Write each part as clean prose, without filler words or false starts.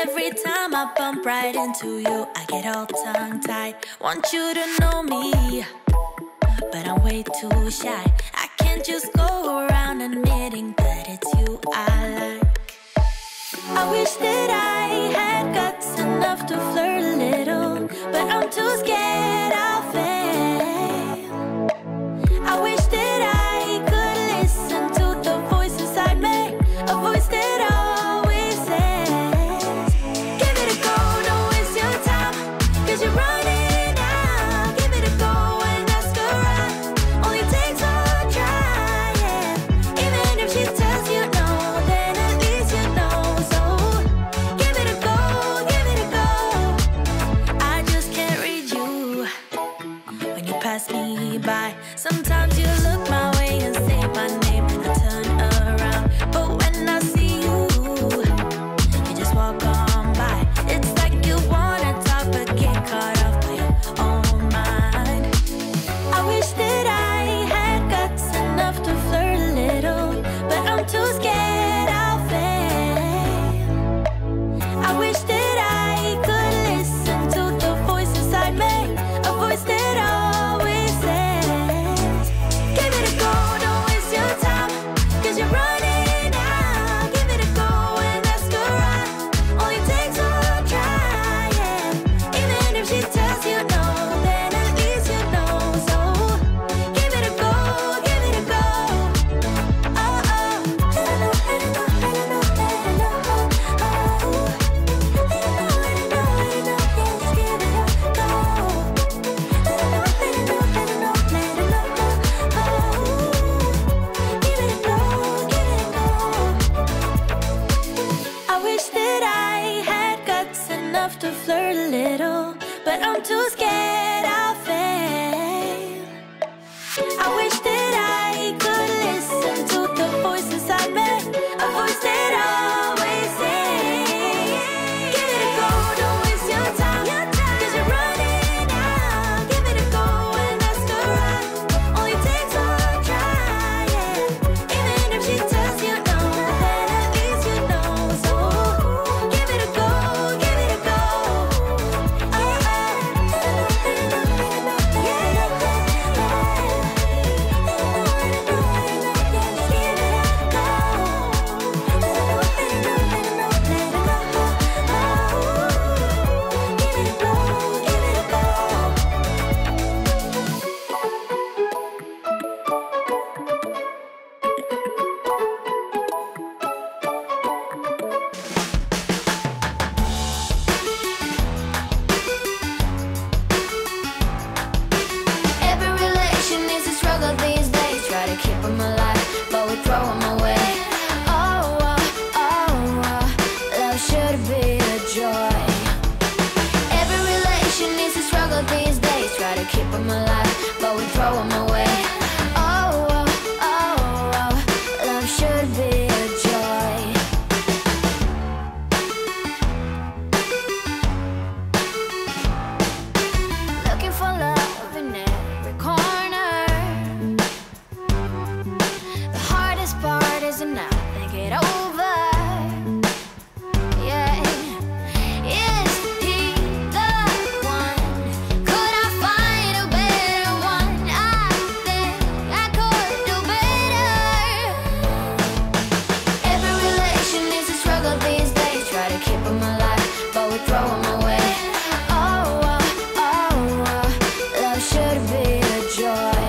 Every time I bump right into you, I get all tongue-tied. Want you to know me, but I'm way too shy. I can't just go around admitting that it's you I like. I wish that I had guts enough to flirt a little, but I'm too scared I'll fail. I wish that I could listen to the voice inside me, a voice that always says, give it a go, don't waste your time, 'cause you're running out. Give it a go and ask around, only takes a try, yeah. Even if she tells you no, then at least you know. So give it a go, give it a go. I just can't read you when you pass me by. Sometimes you look my way and say my name and I turn around, but when I see you, you just walk on by. It's like you wanna talk but get caught off by your own mind. I wish that I had guts enough to flirt a little, but I'm too scared I'll fail. I wish that I could listen to the voice inside me, a voice that always says, give it a go, don't waste your time, 'cause you're running out. Give it a go and ask around, only takes a try, yeah. Even if she tells you no, then at least you know. So give it a go, give it a go. Oh, oh. Let it know, let it know, let it know, let it know. Oh, let it know, let it know, let it know. Just give it a go. Let it know, let it know, let it know, let it know. Oh, give it a go, give it a go. I wish that I had guts enough to flirt a little, but I'm too scared I'll fail. I wish that I could listen to the voice inside me, a voice that always says, give it a go, don't waste your time, 'cause you're running out. Give it a go and ask around, only takes a try, yeah. Even if she tells you no, then at least you know. So give it a go, give it a go. Oh, oh. Let it know, let it know, let it know, yeah. Every relation is a struggle these days. Try to keep them alive, but we throw them away. Oh, oh, oh, love should be a joy. Every relation is a struggle these days. Try to keep them alive, but we throw them away. Oh, oh, oh, love should be a joy. Looking for love in every corner. The hardest part is to not think it over. Yeah. Is he the one? Could I find a better one? I think I could do better. Every relation is a struggle these days. Try to keep them alive, but we throw them away. Oh, oh, oh, love should be a joy.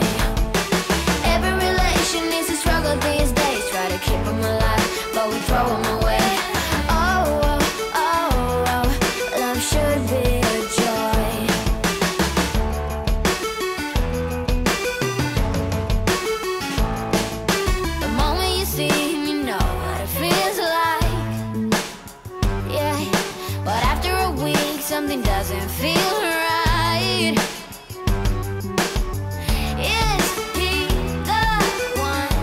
Every relation is a struggle these days. Try to keep them alive, but we throw them away. Oh, oh, oh, love should be a joy. The moment you see him, you know what it feels like. Yeah, but after a week, something doesn't feel right. Is he the one?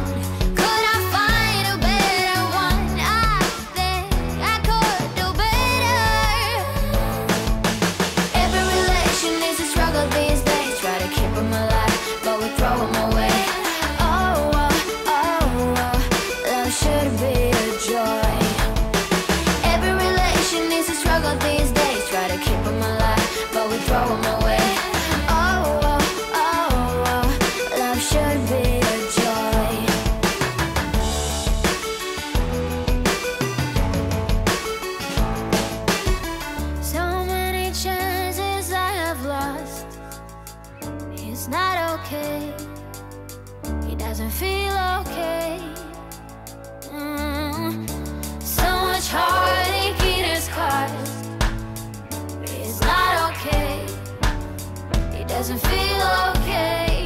Could I find a better one? I think I could do better. Every relation is a struggle these days. Try to keep them alive, but we throw them away. Oh, oh, oh, love should be a joy. Every relation is a okay. He doesn't feel okay. So much heartache in his heart. He's not okay. He doesn't feel okay.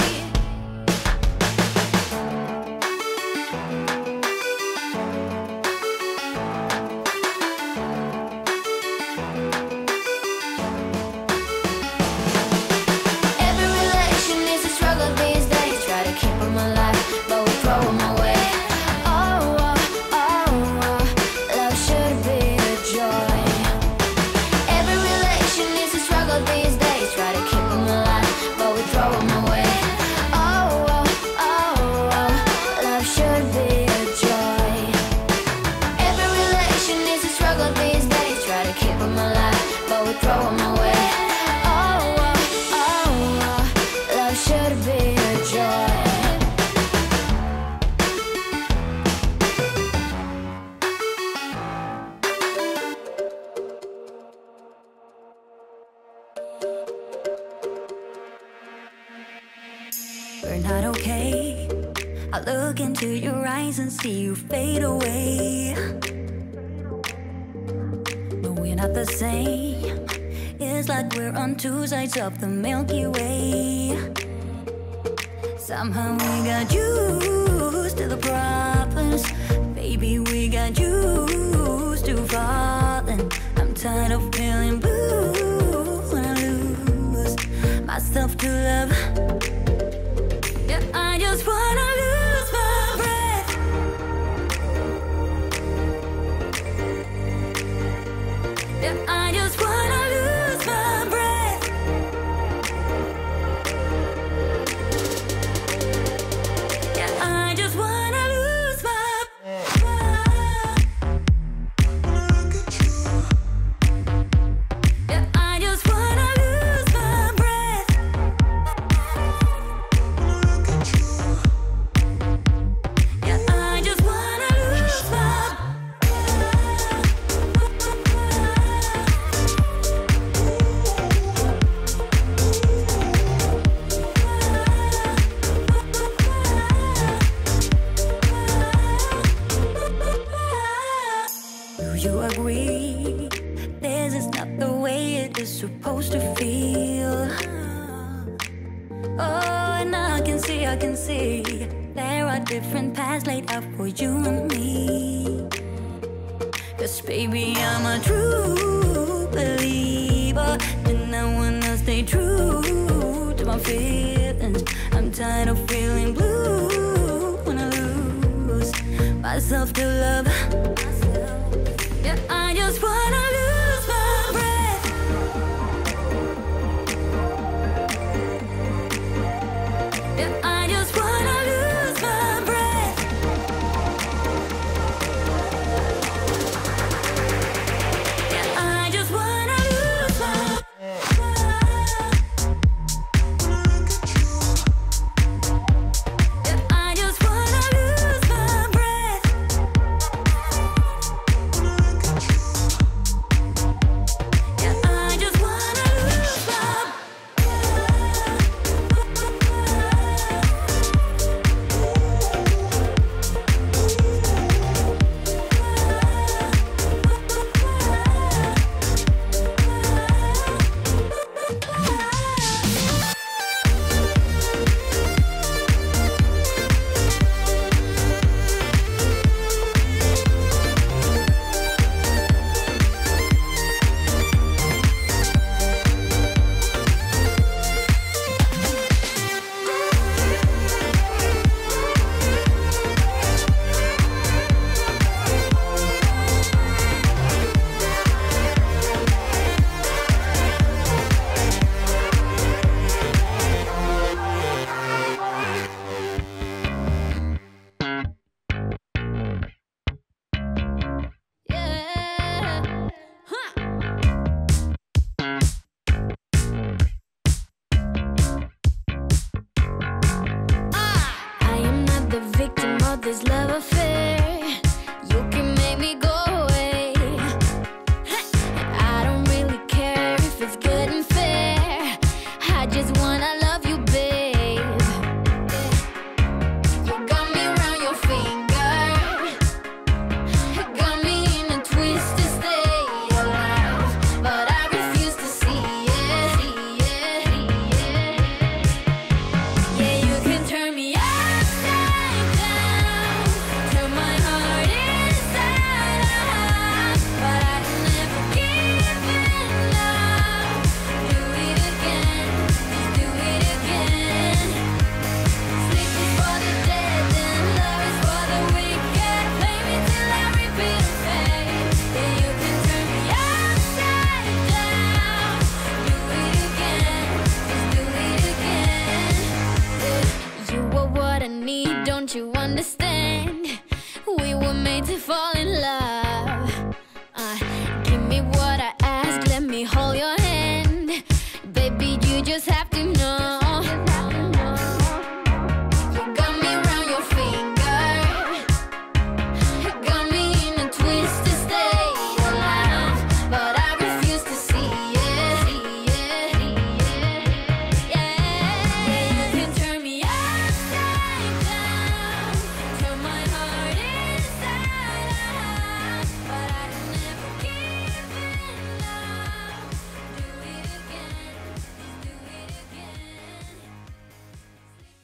We're not okay. I look into your eyes and see you fade away. No, we're not the same. It's like we're on two sides of the Milky Way. Somehow we got used to the problems. Baby, we got used to falling. I'm tired of feeling blue when I lose myself to love. Yeah, I just wanna lose my breath. Yeah, I just wanna lose my breath. Yeah, I just wanna lose my breath. Yeah, I just wanna lose my breath. Yeah, I just wanna lose my Do you agree? This is not the way it is supposed to feel. Oh, and I can see there are different paths laid out for you and me. 'Cause baby, I'm a true believer, and I wanna stay true to my feelings. I'm tired of feeling blue when I lose myself to love. Yeah, I just wanna lose my breath. Yeah, I just wanna lose my breath. Yeah, I just wanna lose my Yeah, I just wanna lose my breath. Yeah, I just wanna lose my yeah. Huh. I am not the victim of this love affair. You can make me go away. I don't really care if it's good and fair. I just wanna love you, babe. just have